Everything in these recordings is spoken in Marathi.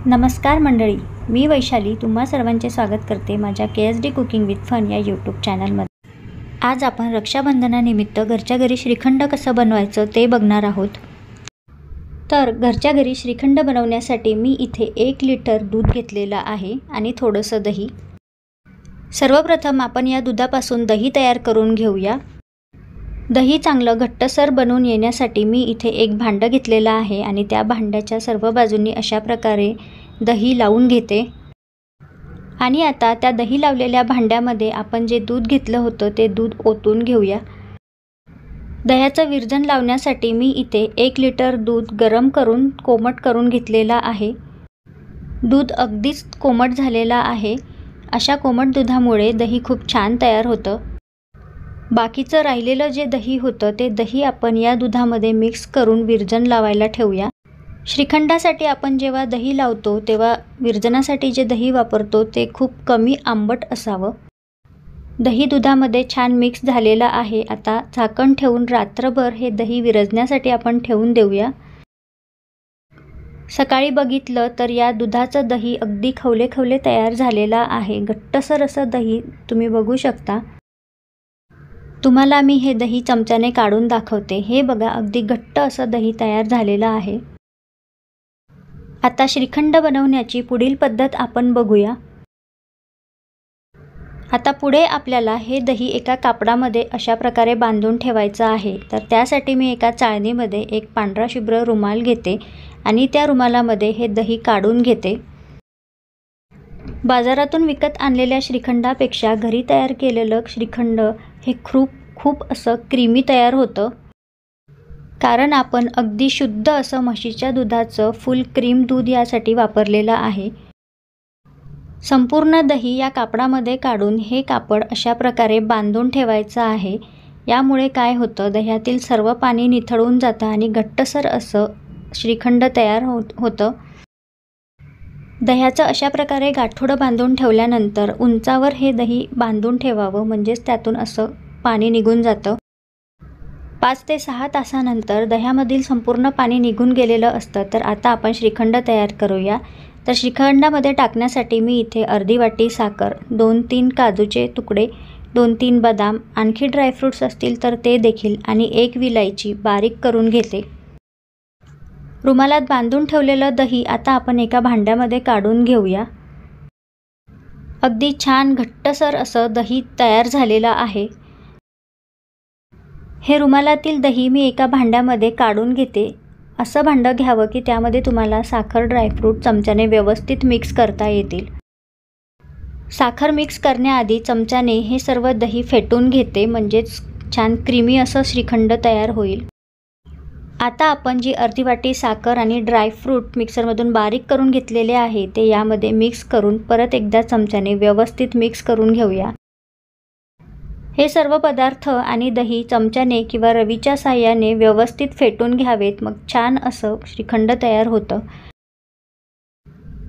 नमस्कार मंडळी, मी वैशाली तुम्हा सर्वांचे स्वागत करते माझ्या KSD कुकिंग विथ फन या यूट्यूब चॅनलमध्ये। आज आपण रक्षाबंधनानिमित्त घरच्या घरी श्रीखंड कसं बनवायचं ते बघणार आहोत। तर घरच्या घरी श्रीखंड बनवण्यासाठी मी इथे 1 लिटर दूध घेतलेलं आहे आणि थोडंसं दही। सर्वप्रथम आपण या दुधापासून दही तयार करून घेऊया। दही चांगलं घट्टसर बनवून येण्यासाठी मी इथे एक भांडं घेतलेलं आहे आणि त्या भांड्याच्या सर्व बाजूंनी अशा प्रकारे दही लावून घेते। आणि आता त्या दही लावलेल्या भांड्यामध्ये आपण जे दूध घेतलं होतं ते दूध ओतून घेऊया। दह्याचं विरजण लावण्यासाठी मी इथे 1 लिटर दूध गरम करून कोमट करून घेतलेला आहे। दूध अगदीच कोमट झालेला आहे। अशा कोमट दुधामुळे दही खूप छान तयार होतं। बाकीचं राहिलेलं जे दही होतं ते दही आपण या दुधामध्ये मिक्स करून विरजण लावायला ठेवूया। श्रीखंडासाठी आपण जेव्हा दही लावतो तेव्हा विरजणासाठी जे दही वापरतो ते खूप कमी आंबट असावं। दही दुधामध्ये छान मिक्स झालेलं आहे। आता झाकण ठेवून रात्रभर हे दही विरजण्यासाठी आपण ठेवून देऊया। सकाळी बघितलं तर या दुधाचं दही अगदी खवले खवले तयार झालेला आहे। घट्टसर असं दही तुम्ही बघू शकता। तुम्हाला मी हे दही चमच्याने काढून दाखवते। हे बघा, अगदी घट्ट असं दही तयार झालेलं आहे। आता श्रीखंड बनवण्याची पुढील पद्धत आपण बघूया। आता पुढे आपल्याला हे दही एका कापडामध्ये अशा प्रकारे बांधून ठेवायचं आहे। तर त्यासाठी मी एका चाळणीमध्ये एक पांढरा शुभ्र रुमाल घेते आणि त्या रुमालामध्ये हे दही काढून घेते। बाजारातून विकत आणलेल्या श्रीखंडापेक्षा घरी तयार केलेलं श्रीखंड हे खूप असं क्रीमी तयार होतं, कारण आपण अगदी शुद्ध असं म्हशीच्या दुधाचं फुल क्रीम दूध यासाठी वापरलेलं आहे। संपूर्ण दही या कापडामध्ये काढून हे कापड अशा प्रकारे बांधून ठेवायचं आहे। यामुळे काय होतं, दह्यातील सर्व पाणी निथळून जातं आणि घट्टसर असं श्रीखंड तयार होतं। दह्याचं अशा प्रकारे गाठोडं बांधून ठेवल्यानंतर उंचावर हे दही बांधून ठेवावं, म्हणजेच त्यातून असं पाणी निघून जातं। 5 ते 6 तासानंतर दह्यामधील संपूर्ण पाणी निघून गेलेलं असतं। तर आता आपण श्रीखंड तयार करूया। तर श्रीखंडामध्ये टाकण्यासाठी मी इथे अर्धी वाटी साखर, 2-3 काजूचे तुकडे, 2-3 बदाम, आणखी ड्रायफ्रूट्स असतील तर ते देखील आणि 1 विलायची बारीक करून घेते। रुमालात बांधून ठेवलेलं दही आता आपण एका भांड्यामध्ये काढून घेऊया। अगदी छान घट्टसर असं दही तयार झालेलं आहे। हे रुमालातील दही मी एका भांड्यामध्ये काढून घेते। असं भांडं घ्यावं की त्यामध्ये तुम्हाला साखर, ड्रायफ्रूट चमच्याने व्यवस्थित मिक्स करता येतील। साखर मिक्स करण्याआधी चमच्याने हे सर्व दही फेटून घेते, म्हणजेच छान क्रीमी असं श्रीखंड तयार होईल। आता आपण जी अर्धी वाटी साखर आणि ड्रायफ्रूट मिक्सरमधून बारीक करून घेतलेले आहे ते यामध्ये मिक्स करून परत एकदा चमच्याने व्यवस्थित मिक्स करून घेऊया। हे सर्व पदार्थ आणि दही चमच्याने किंवा रवीच्या साहाय्याने व्यवस्थित फेटून घ्यावेत, मग छान असं श्रीखंड तयार होतं।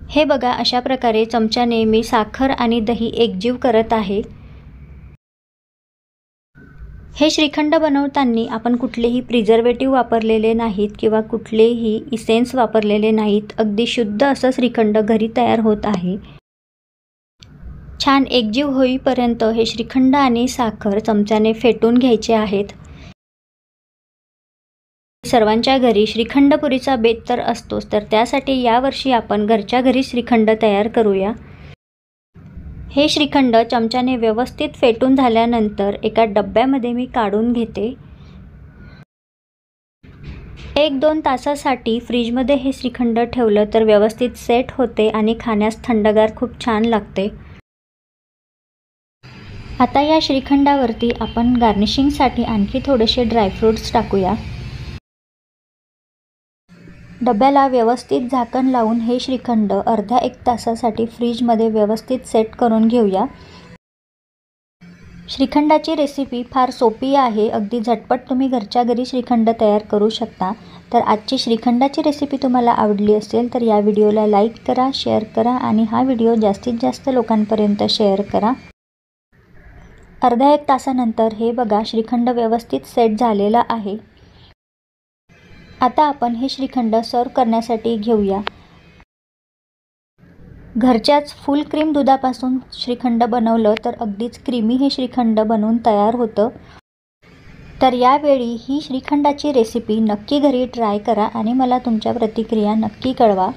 हे बघा, अशा प्रकारे चमच्याने मी साखर आणि दही एकजीव करत आहे। हे श्रीखंड बनवताना आपण कुठलेही प्रिझर्वेटिव्ह वापरलेले नाहीत किंवा कुठलेही इसेन्स वापरलेले नाहीत। अगदी शुद्ध असं श्रीखंड घरी तयार होत आहे। छान एकजीव होईपर्यंत हे श्रीखंड आणि साखर चमच्याने फेटून घ्यायचे आहेत। सर्वांच्या घरी श्रीखंडपुरीचा बेत तर असतोच, तर त्यासाठी यावर्षी आपण घरच्या घरी श्रीखंड तयार करूया। हे श्रीखंड चमच्याने व्यवस्थित फेटून झाल्यानंतर एका डब्यामध्ये मी काढून घेते। 1-2 तासासाठी फ्रीजमध्ये हे श्रीखंड ठेवलं तर व्यवस्थित सेट होते आणि खाण्यास थंडगार खूप छान लागते। आता या श्रीखंडावरती आपण गार्निशिंगसाठी आणखी थोडेसे ड्रायफ्रूट्स टाकूया। डब्याला व्यवस्थित झाकण लावून हे श्रीखंड अर्ध्या 1 तासासाठी फ्रीजमध्ये व्यवस्थित सेट करून घेऊया। श्रीखंडाची रेसिपी फार सोपी आहे। अगदी झटपट तुम्ही घरच्या घरी श्रीखंड तयार करू शकता। तर आजची श्रीखंडाची रेसिपी तुम्हाला आवडली असेल तर या व्हिडिओला लाईक करा, शेअर करा आणि हा व्हिडिओ जास्तीत जास्त लोकांपर्यंत शेअर करा। अर्ध्या 1 तासानंतर हे बघा, श्रीखंड व्यवस्थित सेट झालेला आहे। आता आपण हे श्रीखंड सर्व करण्यासाठी घेऊया। घरच्याच फुल क्रीम दुधापासून श्रीखंड बनवलं तर अगदीच क्रीमी हे श्रीखंड बनवून तयार होतं. तर यावेळी ही श्रीखंडाची रेसिपी नक्की घरी ट्राय करा आणि मला तुमच्या प्रतिक्रिया नक्की कळवा.